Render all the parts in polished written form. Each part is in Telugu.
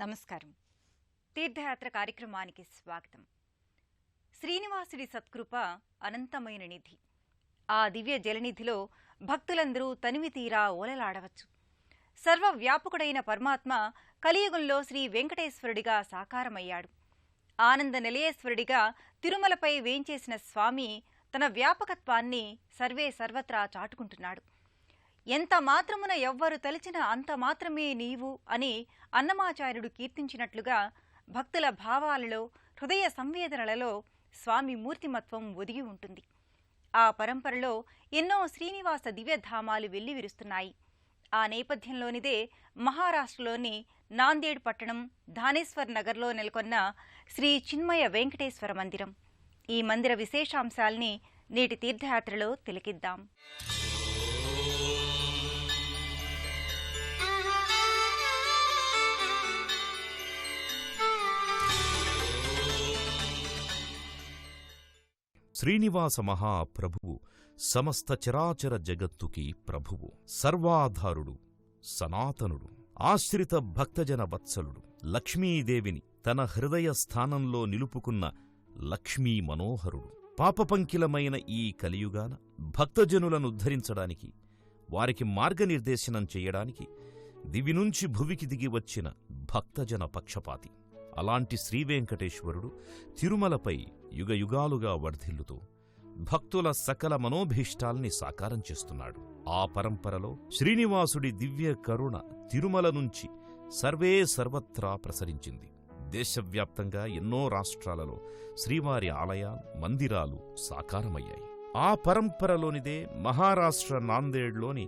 నమస్కారం. తీర్థయాత్ర కార్యక్రమానికి స్వాగతం. శ్రీనివాసుడి సత్కృప అనంతమైన నిధి. ఆ దివ్య జలనిధిలో భక్తులందరూ తనివి తీరా ఓలలాడవచ్చు. సర్వవ్యాపకుడైన పరమాత్మ కలియుగంలో శ్రీ వెంకటేశ్వరుడిగా సాకారమయ్యాడు. ఆనంద నిలయేశ్వరుడిగా తిరుమలపై వేంచేసిన స్వామి తన వ్యాపకత్వాన్ని సర్వే సర్వత్రా చాటుకుంటున్నాడు. ఎంత మాత్రమున ఎవ్వరు తలిచినా అంత మాత్రమే నీవు అని అన్నమాచార్యుడు కీర్తించినట్లుగా భక్తుల భావాలలో, హృదయ సంవేదనలలో స్వామి మూర్తిమత్వం ఒదిగి ఉంటుంది. ఆ పరంపరలో ఎన్నో శ్రీనివాస దివ్యధామాలు వెల్లివిరుస్తున్నాయి. ఆ నేపథ్యంలోనిదే మహారాష్ట్రలోని నాందేడ్ పట్టణం ధానేశ్వర్ నగర్లో నెలకొన్న శ్రీ చిన్మయ వెంకటేశ్వర మందిరం. ఈ మందిర విశేషాంశాల్ని నేటి తీర్థయాత్రలో తిలకిద్దాం. శ్రీనివాస మహాప్రభువు సమస్త చరాచర జగత్తుకి ప్రభువు, సర్వాధారుడు, సనాతనుడు, ఆశ్రిత భక్తజన వత్సలుడు, లక్ష్మీదేవిని తన హృదయ స్థానంలో నిలుపుకున్న లక్ష్మీ మనోహరుడు. పాపపంకిలమైన ఈ కలియుగాన భక్తజనులనుద్ధరించడానికి, వారికి మార్గనిర్దేశనం చెయ్యడానికి దివి నుంచి భువికి దిగి వచ్చిన భక్తజన పక్షపాతి. అలాంటి శ్రీవేంకటేశ్వరుడు తిరుమలపై యుగయుగాలుగా వర్ధిల్లుతూ భక్తుల సకల మనోభీష్టాల్ని సాకారం చేస్తున్నాడు. ఆ పరంపరలో శ్రీనివాసుడి దివ్య కరుణ తిరుమల నుంచి సర్వే సర్వత్రా ప్రసరించింది. దేశవ్యాప్తంగా ఎన్నో రాష్ట్రాలలో శ్రీవారి ఆలయాలు, మందిరాలు సాకారమయ్యాయి. ఆ పరంపరలోనిదే మహారాష్ట్ర నాందేడ్లోని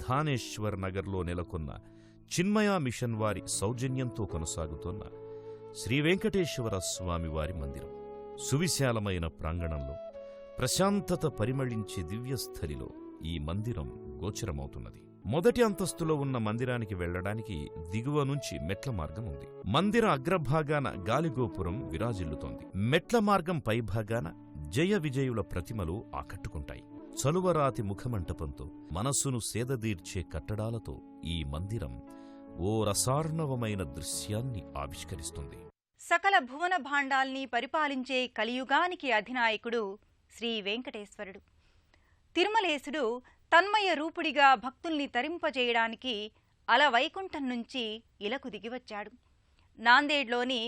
ధానేశ్వర్ నగర్లో నెలకొన్న చిన్మయ మిషన్ వారి సౌజన్యంతో కొనసాగుతున్న శ్రీవేంకటేశ్వర స్వామివారి మందిరం. సువిశాలమైన ప్రాంగణంలో, ప్రశాంతత పరిమళించే దివ్యస్థలిలో ఈ మందిరం గోచరమవుతున్నది. మొదటి అంతస్తులో ఉన్న మందిరానికి వెళ్లడానికి దిగువ నుంచి మెట్ల మార్గం ఉంది. మందిర అగ్రభాగాన గాలిగోపురం విరాజిల్లుతోంది. మెట్ల మార్గం పైభాగాన జయ విజయుల ప్రతిమలు ఆకట్టుకుంటాయి. చలువరాతి ముఖమంటపంతో, మనస్సును సేదదీర్చే కట్టడాలతో ఈ మందిరం ఓ రసార్ణవమైన దృశ్యాన్ని ఆవిష్కరిస్తుంది. సకల భువన భాండాల్ని పరిపాలించే కలియుగానికి అధినాయకుడు శ్రీ వెంకటేశ్వరుడు. తిరుమలేశుడు తన్మయ రూపుడిగా భక్తుల్ని తరింపజేయడానికి అలవైకుంఠం నుంచి ఇలకు దిగివచ్చాడు. నాందేడ్లోని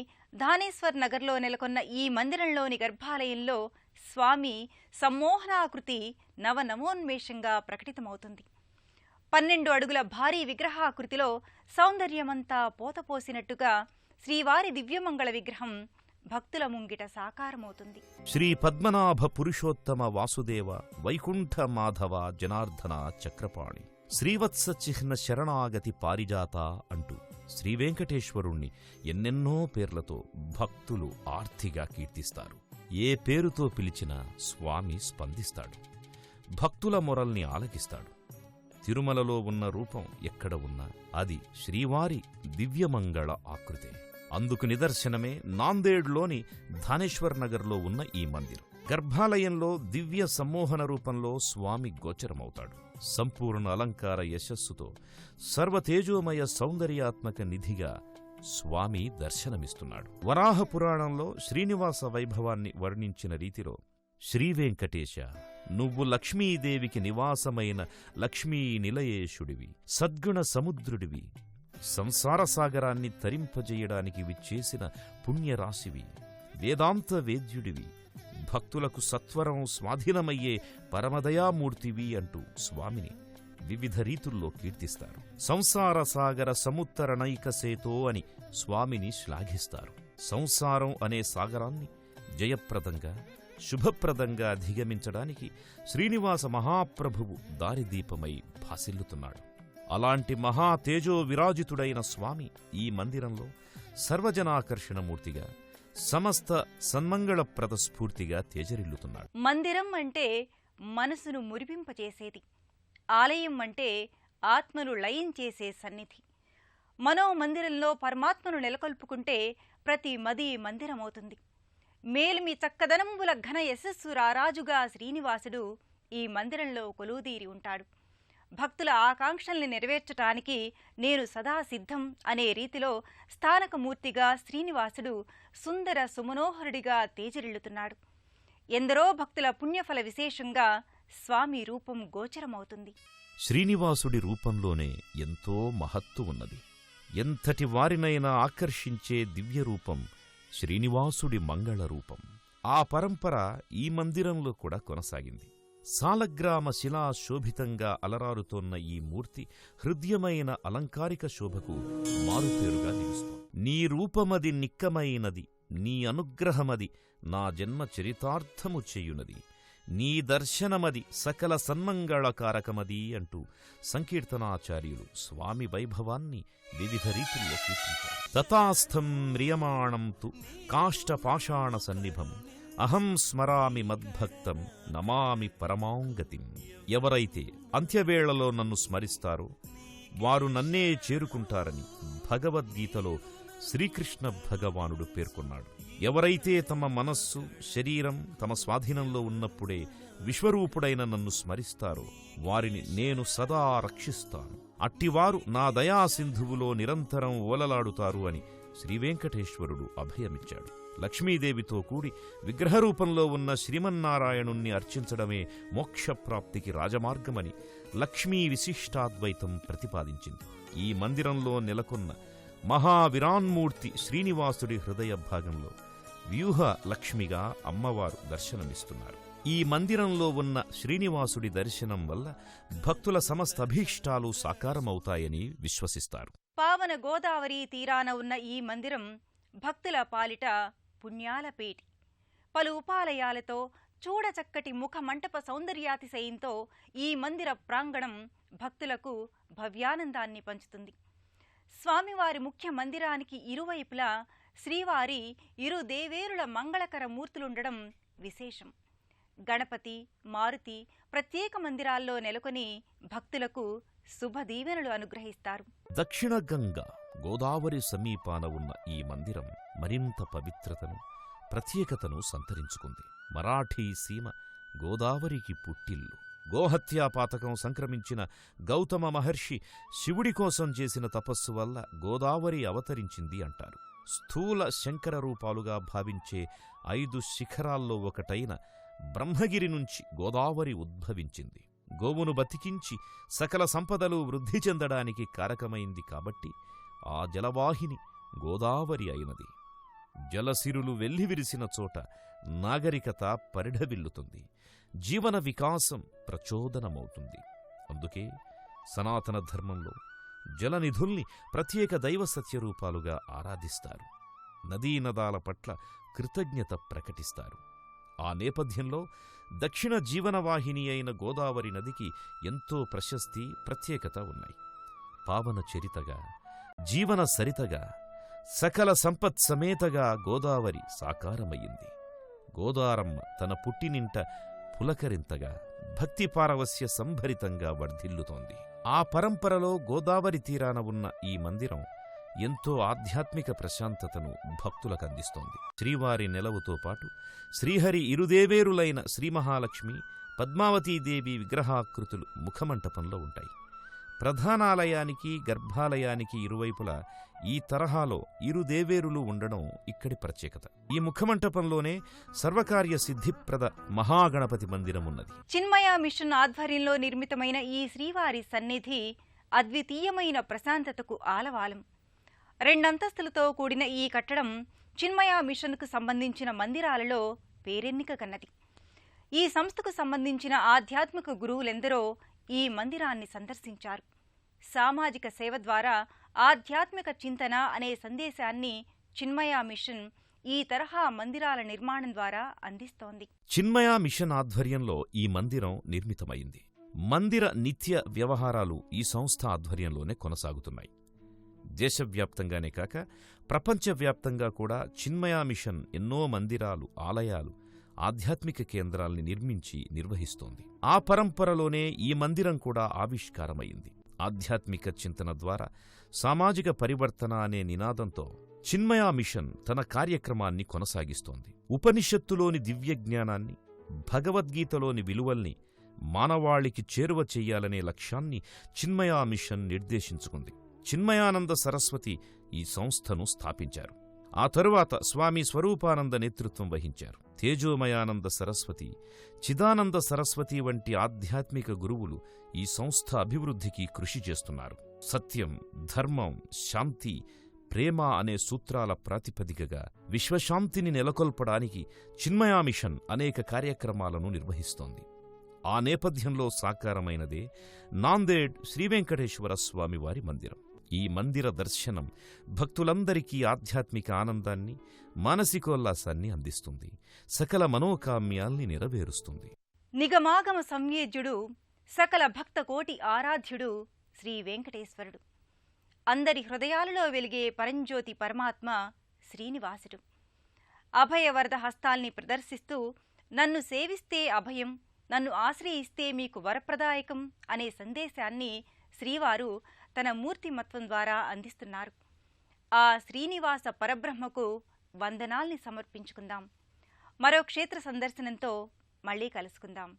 ధానేశ్వర్ నగర్లో నెలకొన్న ఈ మందిరంలోని గర్భాలయంలో స్వామి సమ్మోహనాకృతి నవనమోన్మేషంగా ప్రకటితమవుతుంది. 12 అడుగుల భారీ విగ్రహాకృతిలో సౌందర్యమంతా పోతపోసినట్టుగా శ్రీవారి దివ్యమంగళ విగ్రహం భక్తుల ముంగిట సాకారమవుతుంది. శ్రీ పద్మనాభ పురుషోత్తమ వాసుదేవ వైకుంఠ మాధవ జనార్దన చక్రపాణి శ్రీవత్స చిహ్న శరణాగతి పారిజాత అంటూ శ్రీవేంకటేశ్వరుణ్ణి ఎన్నెన్నో పేర్లతో భక్తులు ఆర్తిగా కీర్తిస్తారు. ఏ పేరుతో పిలిచినా స్వామి స్పందిస్తాడు, భక్తుల మొరల్ని ఆలకిస్తాడు. తిరుమలలో ఉన్న రూపం ఎక్కడ ఉన్నా అది శ్రీవారి దివ్యమంగళ ఆకృతే. అందుకు నిదర్శనమే నాందేడ్లోని ధానేశ్వర్ నగర్లో ఉన్న ఈ మందిరం. గర్భాలయంలో దివ్య సమ్మోహన రూపంలో స్వామి గోచరమవుతాడు. సంపూర్ణ అలంకార యశస్సుతో సర్వతేజోమయ సౌందర్యాత్మక నిధిగా స్వామి దర్శనమిస్తున్నాడు. వరాహ పురాణంలో శ్రీనివాస వైభవాన్ని వర్ణించిన రీతిలో శ్రీవేంకటేశ, నువ్వు లక్ష్మీదేవికి నివాసమైన లక్ష్మీ నిలయేశుడివి, సద్గుణ సముద్రుడివి, సంసారసాగరాన్ని తరింపజేయడానికి విచ్చేసిన పుణ్యరాశివి, వేదాంత వేద్యుడివి, భక్తులకు సత్వరం స్వాధీనమయ్యే పరమదయామూర్తివి అంటూ స్వామిని వివిధ రీతుల్లో కీర్తిస్తారు. సంసారసాగర సముత్తరణైకసేతో అని స్వామిని శ్లాఘిస్తారు. సంసారం అనే సాగరాన్ని జయప్రదంగా, శుభప్రదంగా అధిగమించడానికి శ్రీనివాస మహాప్రభువు దారిదీపమై భాసిల్లుతున్నాడు. అలాంటి మహాతేజో విరాజితుడైన స్వామి ఈ మందిరంలో సర్వజనాకర్షణమూర్తిగా, సమస్త సన్మంగళప్రద స్ఫూర్తిగా తేజరిల్లుతున్నాడు. మందిరం అంటే మనసును మురిపింపచేసేది, ఆలయం అంటే ఆత్మను లయం చేసే సన్నిధి. మనోమందిరంలో పరమాత్మను నెలకొల్పుకుంటే ప్రతి మది మందిరమవుతుంది. మేలిమి చక్కదనంబుల ఘన యశస్సు రారాజుగా శ్రీనివాసుడు ఈ మందిరంలో కొలువుదీరి ఉంటాడు. భక్తుల ఆకాంక్షల్ని నెరవేర్చటానికి నేను సదా సిద్ధం అనే రీతిలో స్థానకమూర్తిగా శ్రీనివాసుడు సుందర సుమనోహరుడిగా తేజరిల్లుతున్నాడు. ఎందరో భక్తుల పుణ్యఫల విశేషంగా స్వామి రూపం గోచరమవుతుంది. శ్రీనివాసుడి రూపంలోనే ఎంతో మహత్తు ఉన్నది. ఎంతటి వారినైనా ఆకర్షించే దివ్యరూపం శ్రీనివాసుడి మంగళరూపం. ఆ పరంపర ఈ మందిరంలో కూడా కొనసాగింది. సాలగ్రామ శిలా శోభితంగా అలరారుతోన్న ఈ మూర్తి హృద్యమైన అలంకారిక శోభకు మారుపేరుగా నిలుస్తోంది. నీ రూపమది నిక్కమైనది, నీ అనుగ్రహమది నా జన్మ చరితార్థము చేయునది, నీ దర్శనమది సకల సన్మంగళకారకమది అంటూ సంకీర్తనాచార్యులు స్వామి వైభవాన్ని వివిధ రీతుల్లో కీర్తించారు. తథాస్థం మ్రియమాణం తు కాష్టపాషాణ సన్నిభం అహం స్మరామి మద్భక్తం నమామి పరమాంగతిం. ఎవరైతే అంత్యవేళలో నన్ను స్మరిస్తారో వారు నన్నే చేరుకుంటారని భగవద్గీతలో శ్రీకృష్ణ భగవానుడు పేర్కొన్నాడు. ఎవరైతే తమ మనస్సు శరీరం తమ స్వాధీనంలో ఉన్నప్పుడే విశ్వరూపుడైన నన్ను స్మరిస్తారో వారిని నేను సదా రక్షిస్తాను. అట్టివారు నా దయాసింధువులో నిరంతరం ఓలలాడుతారు అని శ్రీవేంకటేశ్వరుడు అభయమిచ్చాడు. లక్ష్మీదేవితో కూడి విగ్రహరూపంలో ఉన్న శ్రీమన్నారాయణుణ్ణి అర్చించడమే మోక్షప్రాప్తికి రాజమార్గమని లక్ష్మీ విశిష్టాద్వైతం ప్రతిపాదించింది. ఈ మందిరంలో నెలకొన్న మహావిరాన్మూర్తి శ్రీనివాసుడి హృదయ భాగంలో వ్యూహ లక్ష్మిగా అమ్మవారు దర్శనమిస్తున్నారు. ఈ మందిరంలో ఉన్న శ్రీనివాసుడి దర్శనం వల్ల భక్తుల సమస్త అభీష్టాలు సాకారమవుతాయని విశ్వసిస్తారు. పావన గోదావరి తీరాన ఉన్న ఈ మందిరం భక్తుల పాలిట పుణ్యాలపేటి. పలు ఉపాలయాలతో చూడచక్కటి ముఖమంటప సౌందర్యాతిశయంతో ఈ మందిర ప్రాంగణం భక్తులకు భవ్యానందాన్ని పంచుతుంది. స్వామివారి ముఖ్య మందిరానికి ఇరువైపులా శ్రీవారి ఇరు దేవేరుల మంగళకర మూర్తులుండడం విశేషం. గణపతి, మారుతి ప్రత్యేక మందిరాల్లో నెలకొని భక్తులకు శుభదీవెనలు అనుగ్రహిస్తారు. దక్షిణ గంగా గోదావరి సమీపాన ఉన్న ఈ మందిరం మరింత పవిత్రతను ప్రత్యేకతను సంతరించుకుంది. మరాఠీ సీమ గోదావరికి పుట్టిల్లు. గోహత్యాపాతకం సంక్రమించిన గౌతమ మహర్షి శివుడి కోసం చేసిన తపస్సు వల్ల గోదావరి అవతరించింది అంటారు. స్థూల శంకర రూపాలుగా భావించే 5 శిఖరాల్లో ఒకటైన బ్రహ్మగిరి నుంచి గోదావరి ఉద్భవించింది. గోవును బతికించి సకల సంపదలు వృద్ధి చెందడానికి కారకమైంది కాబట్టి ఆ జలవాహిని గోదావరి అయినది. జలసిరులు వెల్లివిరిసిన చోట నాగరికత పరిఢవిల్లుతుంది, జీవన వికాసం ప్రచోదనమవుతుంది. అందుకే సనాతన ధర్మంలో జలనిధుల్ని ప్రత్యేక దైవ సత్యరూపాలుగా ఆరాధిస్తారు. నదీనదాల పట్ల కృతజ్ఞత ప్రకటిస్తారు. ఆ నేపథ్యంలో దక్షిణ జీవనవాహిని అయిన గోదావరి నదికి ఎంతో ప్రశస్తి, ప్రత్యేకత ఉన్నాయి. పావన చరితగా, జీవన సరితగా, సకల సంపత్ సమేతగా గోదావరి సాకారమయ్యింది. గోదారమ్మ తన పుట్టినింట పులకరింతగా, భక్తి పారవస్య సంభరితంగా వర్ధిల్లుతోంది. ఆ పరంపరలో గోదావరి తీరాన ఉన్న ఈ మందిరం ఎంతో ఆధ్యాత్మిక ప్రశాంతతను భక్తులకందిస్తోంది. శ్రీవారి నెలవుతో పాటు శ్రీహరి ఇరుదేవేరులైన శ్రీమహాలక్ష్మి, పద్మావతీదేవి విగ్రహాకృతులు ముఖమంటపంలో ఉంటాయి. ప్రధానాలయానికి, గర్భాలయానికి ఇరువైపులా ఈ తరహాలో ఇరుదేవేరులు ఉండడం ఇక్కడి ప్రత్యేకత. ఈ ముఖమంటపంలోనే సర్వకార్య సిద్ధిప్రద మహాగణపతి మందిరమున్నది. చిన్మయ మిషన్ ఆధ్వర్యంలో నిర్మితమైన ఈ శ్రీవారి సన్నిధి అద్వితీయమైన ప్రశాంతతకు ఆలవాలం. 2 అంతస్తులతో కూడిన ఈ కట్టడం చిన్మయ మిషన్కు సంబంధించిన మందిరాలలో పేరెన్నిక కన్నది. ఈ సంస్థకు సంబంధించిన ఆధ్యాత్మిక గురువులెందరో ఈ మందిరాన్ని సందర్శించారు. సామాజిక సేవ ద్వారా ఆధ్యాత్మిక చింతన అనే సందేశాన్ని చిన్మయ మిషన్ ఈ తరహా మందిరాల నిర్మాణం ద్వారా అందిస్తోంది. చిన్మయ మిషన్ ఆధ్వర్యంలో ఈ మందిరం నిర్మితమైంది. మందిర నిత్య వ్యవహారాలు ఈ సంస్థ ఆధ్వర్యంలోనే కొనసాగుతున్నాయి. దేశవ్యాప్తంగానే కాక ప్రపంచవ్యాప్తంగా కూడా చిన్మయ మిషన్ ఎన్నో మందిరాలు, ఆలయాలు, ఆధ్యాత్మిక కేంద్రాల్ని నిర్మించి నిర్వహిస్తోంది. ఆ పరంపరలోనే ఈ మందిరం కూడా ఆవిష్కారమైంది. ఆధ్యాత్మిక చింతన ద్వారా సామాజిక పరివర్తన అనే నినాదంతో చిన్మయ మిషన్ తన కార్యక్రమాన్ని కొనసాగిస్తోంది. ఉపనిషత్తులోని దివ్యజ్ఞానాన్ని, భగవద్గీతలోని విలువల్ని మానవాళికి చేరువ చెయ్యాలనే లక్ష్యాన్ని చిన్మయా మిషన్ నిర్దేశించుకుంది. చిన్మయానంద సరస్వతి ఈ సంస్థను స్థాపించారు. ఆ తరువాత స్వామి స్వరూపానంద నేతృత్వం వహించారు. తేజోమయానంద సరస్వతి, చిదానంద సరస్వతి వంటి ఆధ్యాత్మిక గురువులు ఈ సంస్థ అభివృద్ధికి కృషి చేస్తున్నారు. సత్యం, ధర్మం, శాంతి, ప్రేమ అనే సూత్రాల ప్రాతిపదికగా విశ్వశాంతిని నెలకొల్పడానికి చిన్మయా మిషన్ అనేక కార్యక్రమాలను నిర్వహిస్తోంది. ఆ నేపథ్యంలో సాకారమైనదే నాందేడ్ శ్రీవెంకటేశ్వర స్వామివారి మందిరం. ఈ మందిర దర్శనం భక్తులందరికీ ఆధ్యాత్మిక ఆనందాన్ని, మానసికోల్లాసాన్ని అందిస్తుంది. సకల మనోకామ్యాల్ని నెరవేరుస్తుంది. నిగమాగమ సంవేద్యుడు, సకల భక్త కోటి ఆరాధ్యుడు శ్రీ వెంకటేశ్వరుడు. అందరి హృదయాలలో వెలిగే పరంజ్యోతి పరమాత్మ శ్రీనివాసుడు. అభయవరద హస్తాల్ని ప్రదర్శిస్తూ నన్ను సేవిస్తే అభయం, నన్ను ఆశ్రయిస్తే మీకు వరప్రదాయకం అనే సందేశాన్ని శ్రీవారు తన మూర్తిమత్వం ద్వారా అందిస్తున్నారు. ఆ శ్రీనివాస పరబ్రహ్మకు వందనాల్ని సమర్పించుకుందాం. మరో క్షేత్ర సందర్శనంతో మళ్ళీ కలుసుకుందాం.